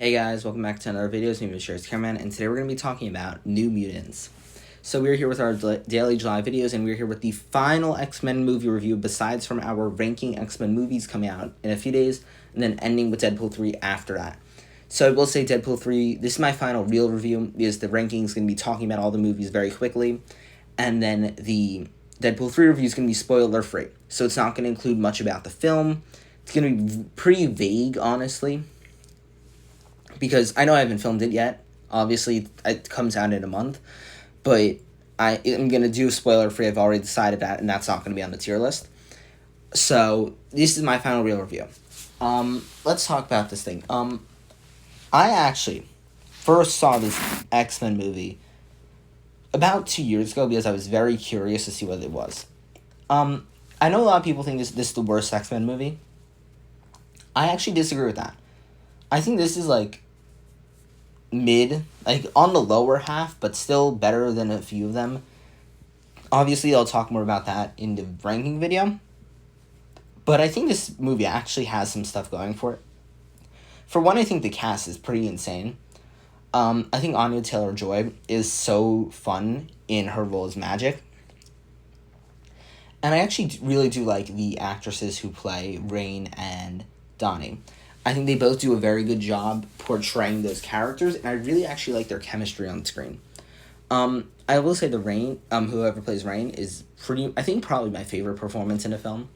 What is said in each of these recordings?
Hey guys, welcome back to another video. It's me, Mr. Cameraman, and today we're going to be talking about New Mutants. So we're here with our daily July videos, and we're here with the final X-Men movie review, besides from our ranking X-Men movies coming out in a few days, and then ending with Deadpool 3 after that. So I will say Deadpool 3, this is my final real review, because the ranking is going to be talking about all the movies very quickly, and then the Deadpool 3 review is going to be spoiler-free. So it's not going to include much about the film. It's going to be pretty vague, honestly, because I know I haven't filmed it yet. Obviously, it comes out in a month, but I'm going to do spoiler-free. I've already decided that, and that's not going to be on the tier list. So, this is my final real review. Let's talk about this thing. I actually first saw this X-Men movie about 2 years ago because I was very curious to see what it was. I know a lot of people think this is the worst X-Men movie. I actually disagree with that. I think this is, mid, on the lower half, but still better than a few of them. Obviously, I'll talk more about that in the ranking video. But I think this movie actually has some stuff going for it. For one, I think the cast is pretty insane. I think Anya Taylor-Joy is so fun in her role as Magic. And I actually really do like the actresses who play Rain and Donnie. I think they both do a very good job portraying those characters, and I really actually like their chemistry on screen. I will say the Rain, whoever plays Rain, is probably my favorite performance in a film.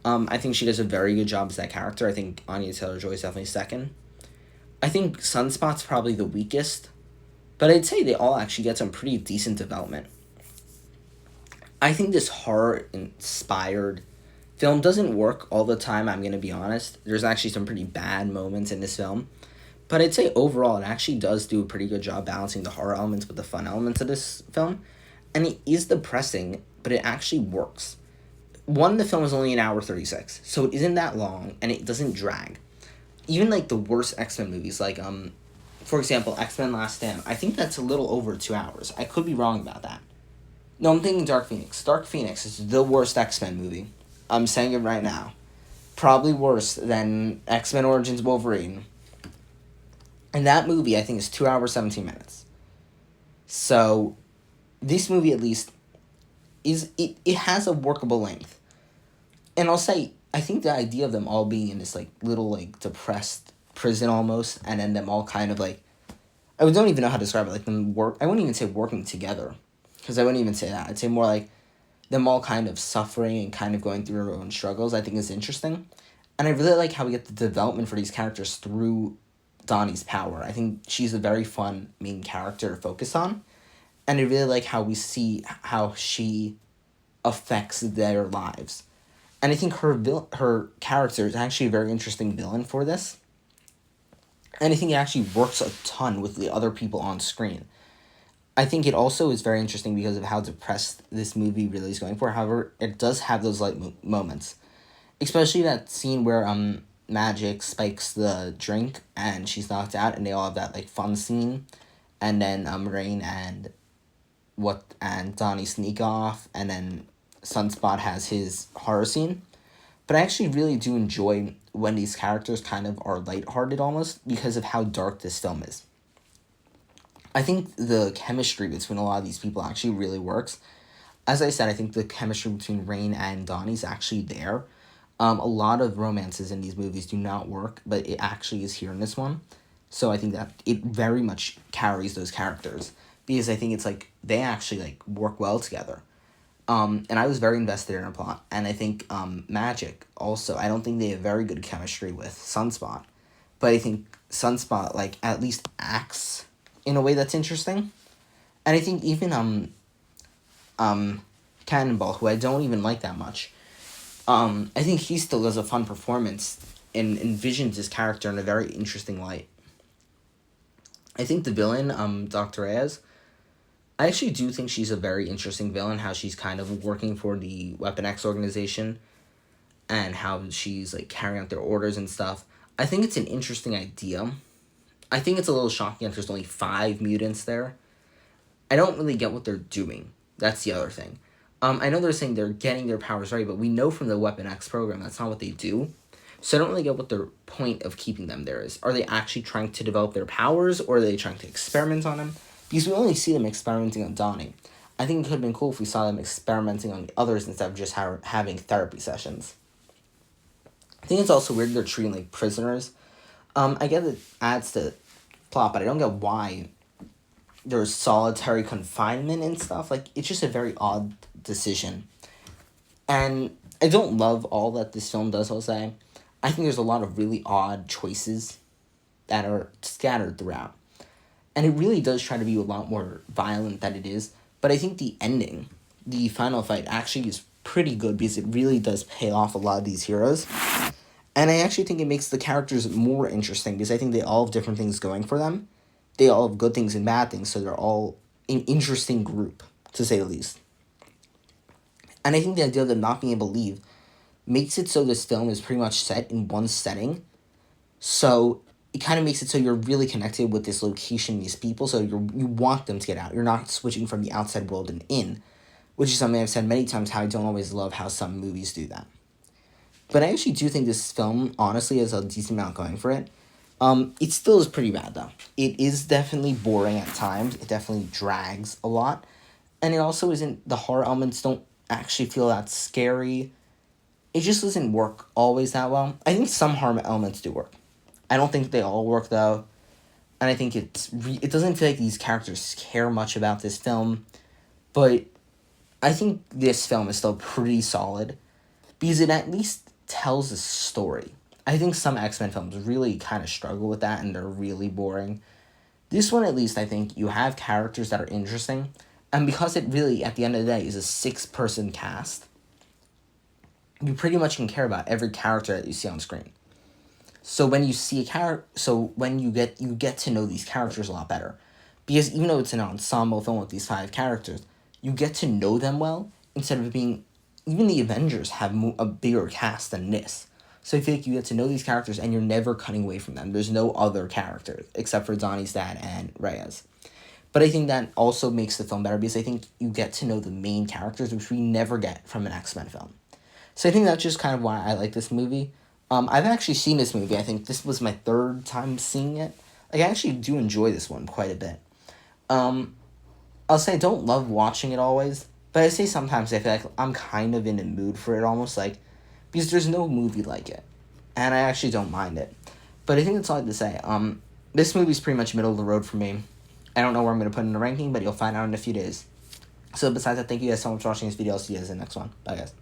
I think she does a very good job as that character. I think Anya Taylor-Joy is definitely second. I think Sunspot's probably the weakest, but I'd say they all actually get some pretty decent development. I think this horror-inspired film doesn't work all the time, I'm going to be honest. There's actually some pretty bad moments in this film. But I'd say overall, it actually does do a pretty good job balancing the horror elements with the fun elements of this film. And it is depressing, but it actually works. One, the film is only an hour 36, so it isn't that long, and it doesn't drag. Even, the worst X-Men movies, for example, X-Men Last Stand, I think that's a little over 2 hours. I could be wrong about that. No, I'm thinking Dark Phoenix. Dark Phoenix is the worst X-Men movie. I'm saying it right now. Probably worse than X-Men Origins Wolverine. And that movie, I think, is 2 hours, 17 minutes. So, this movie, at least, it has a workable length. And I'll say, I think the idea of them all being in this, little, depressed prison almost, and then them all kind of, I don't even know how to describe it, I wouldn't even say working together, because I wouldn't even say that. I'd say more them all kind of suffering and kind of going through their own struggles, I think is interesting. And I really like how we get the development for these characters through Donnie's power. I think she's a very fun main character to focus on. And I really like how we see how she affects their lives. And I think her character is actually a very interesting villain for this. And I think it actually works a ton with the other people on screen. I think it also is very interesting because of how depressed this movie really is going for. However, it does have those light moments. Especially that scene where Magic spikes the drink and she's knocked out, and they all have that fun scene. And then Rain and Donnie sneak off, and then Sunspot has his horror scene. But I actually really do enjoy when these characters kind of are lighthearted almost because of how dark this film is. I think the chemistry between a lot of these people actually really works. As I said, I think the chemistry between Rain and Donnie is actually there. A lot of romances in these movies do not work, but it actually is here in this one. So I think that it very much carries those characters, because I think it's they actually work well together. And I was very invested in a plot. And I think Magic also, I don't think they have very good chemistry with Sunspot. But I think Sunspot at least acts in a way that's interesting. And I think even Cannonball, who I don't even like that much, I think he still does a fun performance and envisions his character in a very interesting light. I think the villain, Dr. Reyes, I actually do think she's a very interesting villain, how she's kind of working for the Weapon X organization and how she's carrying out their orders and stuff. I think it's an interesting idea. I think it's a little shocking that there's only 5 mutants there. I don't really get what they're doing. That's the other thing. I know they're saying they're getting their powers right, but we know from the Weapon X program that's not what they do. So I don't really get what their point of keeping them there is. Are they actually trying to develop their powers, or are they trying to experiment on them? Because we only see them experimenting on Donnie. I think it could have been cool if we saw them experimenting on the others instead of just having therapy sessions. I think it's also weird they're treating like prisoners. I get it adds to plot, but I don't get why there's solitary confinement and stuff. Like, it's just a very odd decision. And I don't love all that this film does, I'll say. I think there's a lot of really odd choices that are scattered throughout. And it really does try to be a lot more violent than it is. But I think the ending, the final fight, actually is pretty good because it really does pay off a lot of these heroes. And I actually think it makes the characters more interesting because I think they all have different things going for them. They all have good things and bad things, so they're all an interesting group, to say the least. And I think the idea of them not being able to leave makes it so this film is pretty much set in one setting. So it kind of makes it so you're really connected with this location, these people, so you want them to get out. You're not switching from the outside world and in, which is something I've said many times, how I don't always love how some movies do that. But I actually do think this film, honestly, has a decent amount going for it. It still is pretty bad, though. It is definitely boring at times. It definitely drags a lot. And it also isn't, the horror elements don't actually feel that scary. It just doesn't work always that well. I think some horror elements do work. I don't think they all work, though. And I think it doesn't feel like these characters care much about this film. But I think this film is still pretty solid because it at least tells a story. I think some X-Men films really kind of struggle with that and they're really boring. This one, at least, I think you have characters that are interesting. And because it really, at the end of the day, is a 6-person cast, you pretty much can care about every character that you see on screen. So when you see when you get to know these characters a lot better. Because even though it's an ensemble film with these 5 characters, you get to know them well instead of being... Even the Avengers have a bigger cast than this. So I feel like you get to know these characters and you're never cutting away from them. There's no other characters except for Donnie's dad and Reyes. But I think that also makes the film better because I think you get to know the main characters, which we never get from an X-Men film. So I think that's just kind of why I like this movie. I've actually seen this movie. I think this was my 3rd time seeing it. Like, I actually do enjoy this one quite a bit. I'll say I don't love watching it always, but I say sometimes I feel like I'm kind of in the mood for it almost, like, because there's no movie like it. And I actually don't mind it. But I think that's all I have to say. This movie's pretty much middle of the road for me. I don't know where I'm going to put it in the ranking, but you'll find out in a few days. So besides that, thank you guys so much for watching this video. I'll see you guys in the next one. Bye, guys.